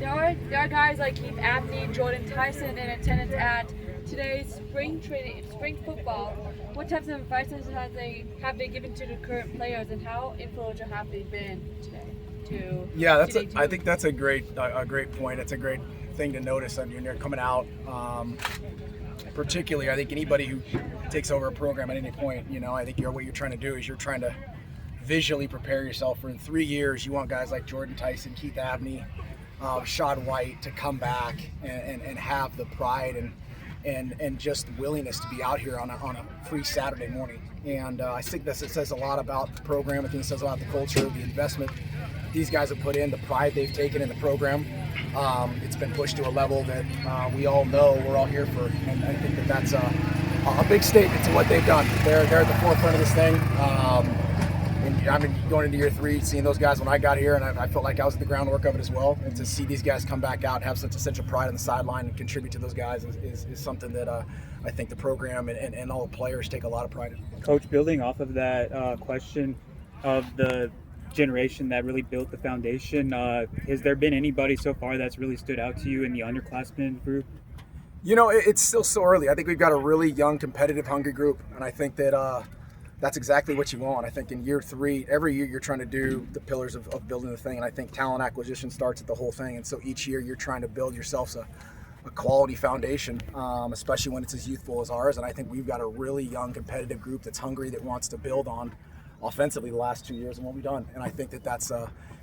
there are guys like Keith Abney, Jordan Tyson in attendance at today's spring football. What types of advice have they given to the current players, and how influential have they been today? I think that's a great point. It's a great thing to notice when you're coming out. Particularly, I think anybody who takes over a program at any point, I think what you're trying to do is you're trying to visually prepare yourself for in 3 years. You want guys like Jordan Tyson, Keith Abney, Shad White to come back and have the pride and just willingness to be out here on a free Saturday morning. And I think it says a lot about the program. I think it says a lot about the culture, the investment these guys have put in, the pride they've taken in the program. It's been pushed to a level that we all know we're all here for, and I think that's a big statement to what they've done. They're at the forefront of this thing. And I mean, going into year 3, seeing those guys when I got here, and I felt like I was at the groundwork of it as well. And to see these guys come back out and have such essential pride on the sideline and contribute to those guys is something that I think the program and all the players take a lot of pride in. Coach, building off of that question of the generation that really built the foundation, has there been anybody so far that's really stood out to you in the underclassmen group? It's still so early. I think we've got a really young, competitive, hungry group, and I think that that's exactly what you want. I think in year 3, every year you're trying to do the pillars of building the thing, and I think talent acquisition starts at the whole thing, and so each year you're trying to build yourselves a quality foundation, especially when it's as youthful as ours, and I think we've got a really young, competitive group that's hungry, that wants to build on offensively the last 2 years and what we've done. And I think that's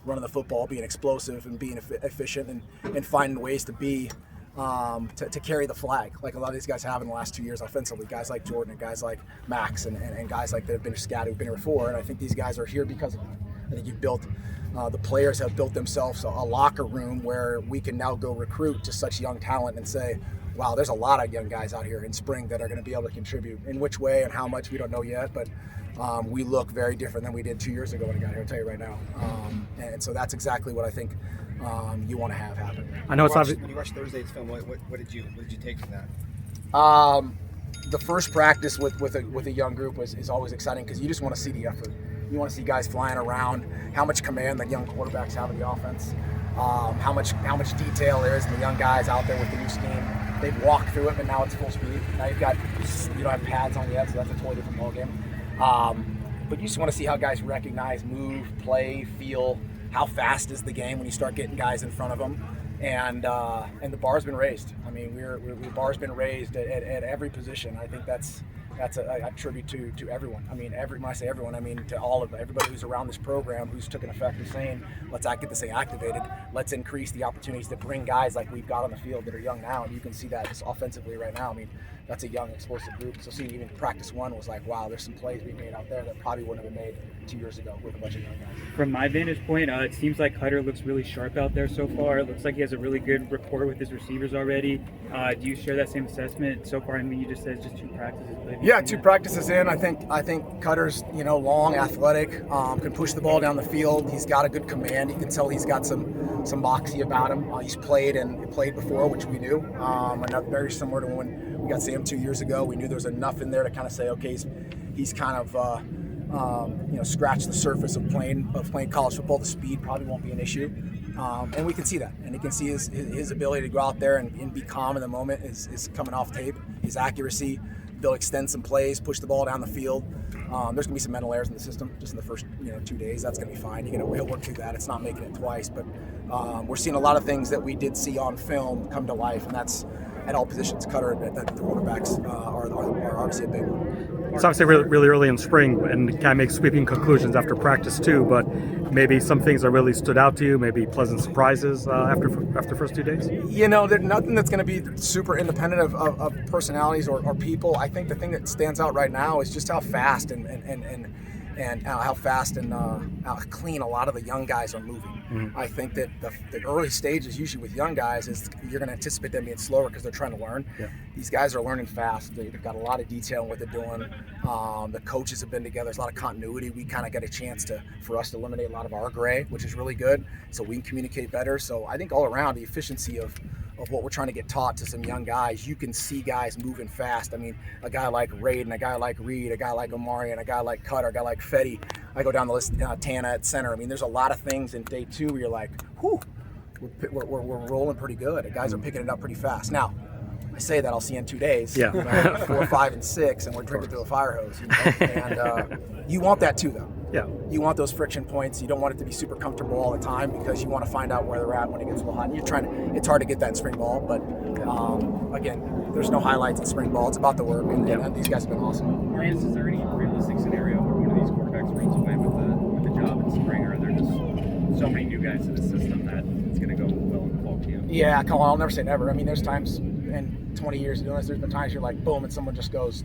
running the football, being explosive and being efficient and finding ways to be to carry the flag like a lot of these guys have in the last 2 years offensively. Guys like Jordan and guys like Max and guys like that have been scattered, who've been here before. And I think these guys are here because of that. I think you've built the players have built themselves a locker room where we can now go recruit to such young talent and say, wow, there's a lot of young guys out here in spring that are going to be able to contribute. In which way and how much we don't know yet, but we look very different than we did 2 years ago when I got here, I'll tell you right now. And so that's exactly what I think you want to have happen. I know when you watched Thursday's film, what did you take from that? The first practice with a young group is always exciting because you just want to see the effort. You want to see guys flying around, how much command the young quarterbacks have of the offense, how much detail there is in the young guys out there with the new scheme. They've walked through it, but now it's full speed. Now you don't have pads on yet, so that's a totally different ballgame. But you just want to see how guys recognize, move, play, feel. How fast is the game when you start getting guys in front of them, and the bar's been raised. I mean, the bar's been raised at every position. I think that's a tribute to everyone. I mean, when I say everyone, I mean to all of everybody who's around this program, who's took an effect of saying, let's get this thing activated. Let's increase the opportunities to bring guys like we've got on the field that are young now, and you can see that just offensively right now. I mean, that's a young, explosive group. So seeing even practice 1 was like, wow, there's some plays being made out there that probably wouldn't have been made 2 years ago with a bunch of young guys. From my vantage point, it seems like Cutter looks really sharp out there so far. It looks like he has a really good rapport with his receivers already. Do you share that same assessment so far? I mean, you just said just 2 practices. Yeah, 2 practices in. I think Cutter's long, athletic, can push the ball down the field. He's got a good command. You can tell he's got some moxie about him. He's played before, which we knew. Very similar to when we got Sam 2 years ago. We knew there was enough in there to kind of say, okay, he's kind of scratched the surface of playing college football. The speed probably won't be an issue, and we can see that. And you can see his ability to go out there and be calm in the moment is coming off tape. His accuracy. They'll extend some plays, push the ball down the field. There's going to be some mental errors in the system just in the first 2 days. That's going to be fine. He'll work through that. It's not making it twice, but we're seeing a lot of things that we did see on film come to life, and that's at all positions. Cutter and the quarterbacks are obviously a big one. It's obviously really early in spring and can't make sweeping conclusions after practice too, but maybe some things that really stood out to you, maybe pleasant surprises after the first 2 days? There's nothing that's going to be super independent of personalities or people. I think the thing that stands out right now is just how fast and how fast and how clean a lot of the young guys are moving. Mm-hmm. I think that the early stages usually with young guys is you're going to anticipate them being slower because they're trying to learn. Yeah. These guys are learning fast. They've got a lot of detail in what they're doing. The coaches have been together. There's a lot of continuity. We kind of get a chance for us to eliminate a lot of our gray, which is really good, so we can communicate better. So I think all around the efficiency of what we're trying to get taught to some young guys, you can see guys moving fast. I mean, a guy like Raiden, a guy like Reed, a guy like Omarion, a guy like Cutter, a guy like Fetty. I go down the list, Tana at center. I mean, there's a lot of things in day 2 where you're like, whew, we're rolling pretty good. The guys are picking it up pretty fast. Now, I say that I'll see you in 2 days. Yeah. 4, 5, and 6, and we're drinking through a fire hose. And you want that too, though. Yeah. You want those friction points. You don't want it to be super comfortable all the time because you want to find out where they're at when it gets a little hot. And you're trying to. It's hard to get that in spring ball, but again, there's no highlights in spring ball. It's about the work, and these guys have been awesome. Arians, is there any realistic scenario where one of these quarterbacks runs away with the job in spring, or are there just so many new guys in the system that it's going to go well in the fall camp? Yeah, come on, I'll never say never. I mean, there's times in 20 years of doing this, there's been times you're like, boom, and someone just goes.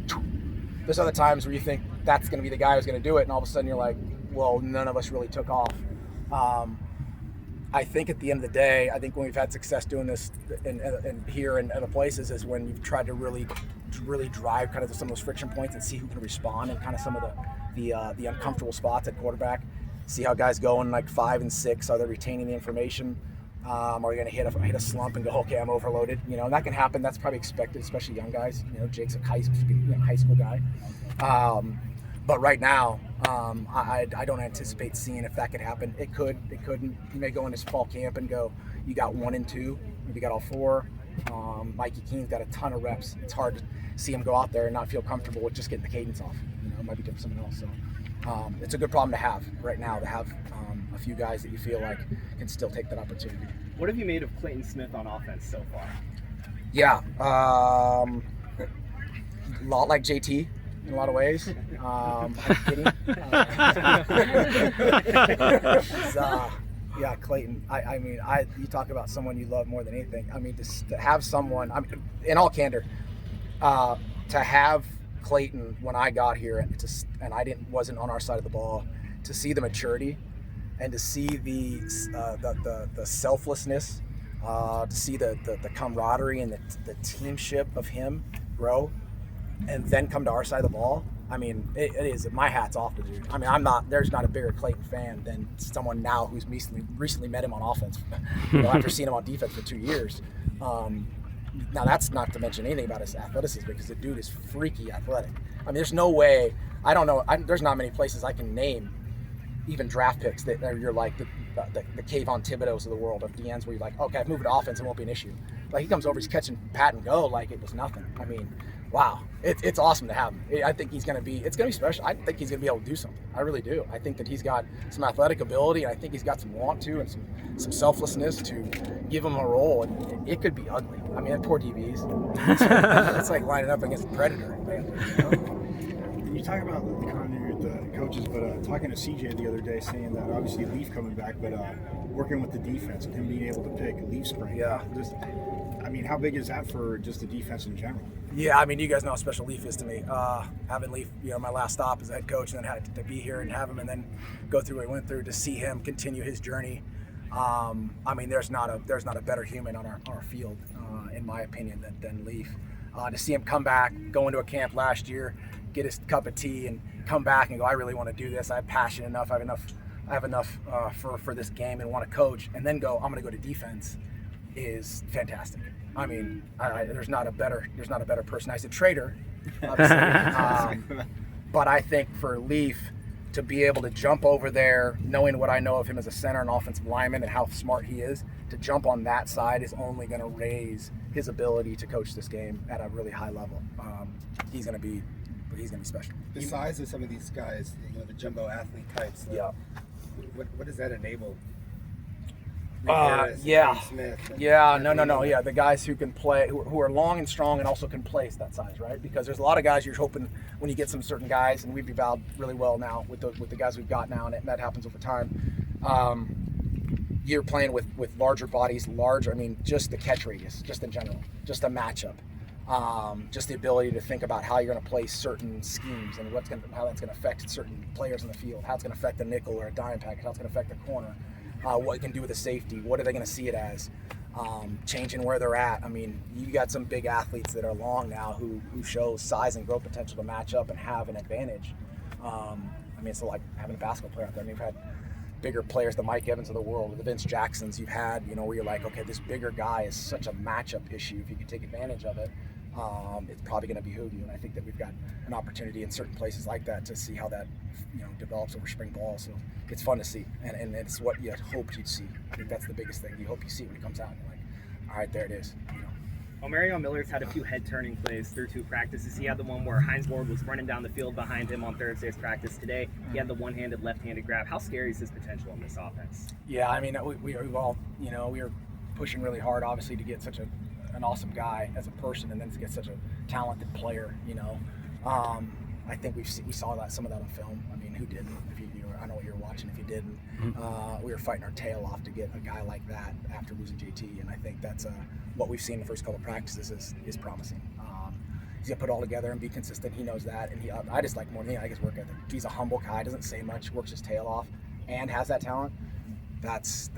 There's other times where you think that's going to be the guy who's going to do it, and all of a sudden you're like, well, none of us really took off. I think at the end of the day, I think when we've had success doing this in here and other places is when you've tried to really drive kind of some of those friction points and see who can respond and kind of some of the uncomfortable spots at quarterback. See how guys go in like 5 and 6. Are they retaining the information? Are they going to hit a slump and go, okay, I'm overloaded? And that can happen. That's probably expected, especially young guys. Jake's a high school guy. But right now, I don't anticipate seeing if that could happen. It could. It couldn't. You may go in this fall camp and go, you got 1 and 2, maybe got all 4. Mikey Keene's got a ton of reps. It's hard to see him go out there and not feel comfortable with just getting the cadence off. It might be different for someone else. So it's a good problem to have right now, to have a few guys that you feel like can still take that opportunity. What have you made of Clayton Smith on offense so far? Yeah, a lot like JT in a lot of ways. I'm kidding. Yeah, Clayton. I mean, you talk about someone you love more than anything. I mean, to have someone, in all candor, to have Clayton when I got here and I wasn't on our side of the ball, to see the maturity and to see the selflessness, to see the camaraderie and the teamship of him grow, and then come to our side of the ball. I mean, it is, my hat's off to the dude. I mean, there's not a bigger Clayton fan than someone now who's recently met him on offense, after seeing him on defense for 2 years. Now that's not to mention anything about his athleticism, because the dude is freaky athletic. I mean, there's no way, I don't know, there's not many places I can name even draft picks that you're like the Kayvon Thibodeaus of the world, of DNs, where you're like, okay, I've moved to offense, it won't be an issue. Like, he comes over, he's catching pat and go like it was nothing. I mean, wow, it's awesome to have him. I think it's going to be special. I think he's going to be able to do something. I really do. I think that he's got some athletic ability, and I think he's got some want to and some selflessness to give him a role, and it could be ugly. I mean, poor DBs. It's like lining up against a predator. You talk about the continuity with the coaches, but talking to CJ the other day, saying that obviously Leaf coming back, but working with the defense and him being able to pick Leaf spring. Yeah. I mean, how big is that for just the defense in general? Yeah, I mean, you guys know how special Leaf is to me. Having Leaf, my last stop as a head coach, and then had to be here and have him, and then go through what he went through, to see him continue his journey. I mean, there's not a better human on our field, in my opinion, than Leaf. To see him come back, go into a camp last year, get his cup of tea, and come back and go, I really want to do this. I have passion enough. I have enough for this game and want to coach, and then go, I'm going to go to defense, is fantastic. I mean, there's not a better person. I said Trader, obviously, but I think for Leaf to be able to jump over there, knowing what I know of him as a center and offensive lineman and how smart he is, to jump on that side is only going to raise his ability to coach this game at a really high level. He's going to be special. The size of some of these guys, the jumbo athlete types. Yeah. What does that enable? Yeah. Smith, Yeah. No. Yeah, the guys who can play, who are long and strong and also can play that size, right? Because there's a lot of guys you're hoping when you get some certain guys, and we've evolved really well now with the guys we've got now, and that happens over time. You're playing with larger bodies, I mean, just the catch radius, just in general, just a matchup. Just the ability to think about how you're going to play certain schemes and how that's going to affect certain players in the field, how it's going to affect the nickel or a dime package, how it's going to affect the corner, what it can do with the safety, what are they going to see it as, changing where they're at. I mean, you got some big athletes that are long now who show size and growth potential to match up and have an advantage. I mean, it's like having a basketball player out there. I mean, you've had bigger players, the Mike Evans of the world, the Vince Jacksons you've had, where you're like, okay, this bigger guy is such a matchup issue if you can take advantage of it. it's probably going to behoove you. And I think that we've got an opportunity in certain places like that to see how that develops over spring ball. So it's fun to see, and it's what you had hoped you'd see. I think that's the biggest thing. You hope you see when it comes out. You're like, all right, there it is. Well, Mario Miller's had a few head-turning plays through 2 practices. He had the one where Hines Ward was running down the field behind him on Thursday's practice. Today, he had the one-handed, left-handed grab. How scary is his potential in this offense? Yeah, I mean, we've all, we were pushing really hard, obviously, to get such an awesome guy as a person, and then to get such a talented player. I think we saw some of that on film. I mean, who didn't? If you I know what you're watching. If you didn't, we were fighting our tail off to get a guy like that after losing JT, and I think that's what we've seen in the first couple of practices is promising. He's gonna put it all together and be consistent. He knows that, and I just like more than anything, I like his work ethic. He's a humble guy, doesn't say much, works his tail off, and has that talent. That's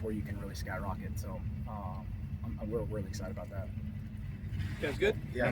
where you can really skyrocket. So we're really excited about that. Sounds good. Yeah.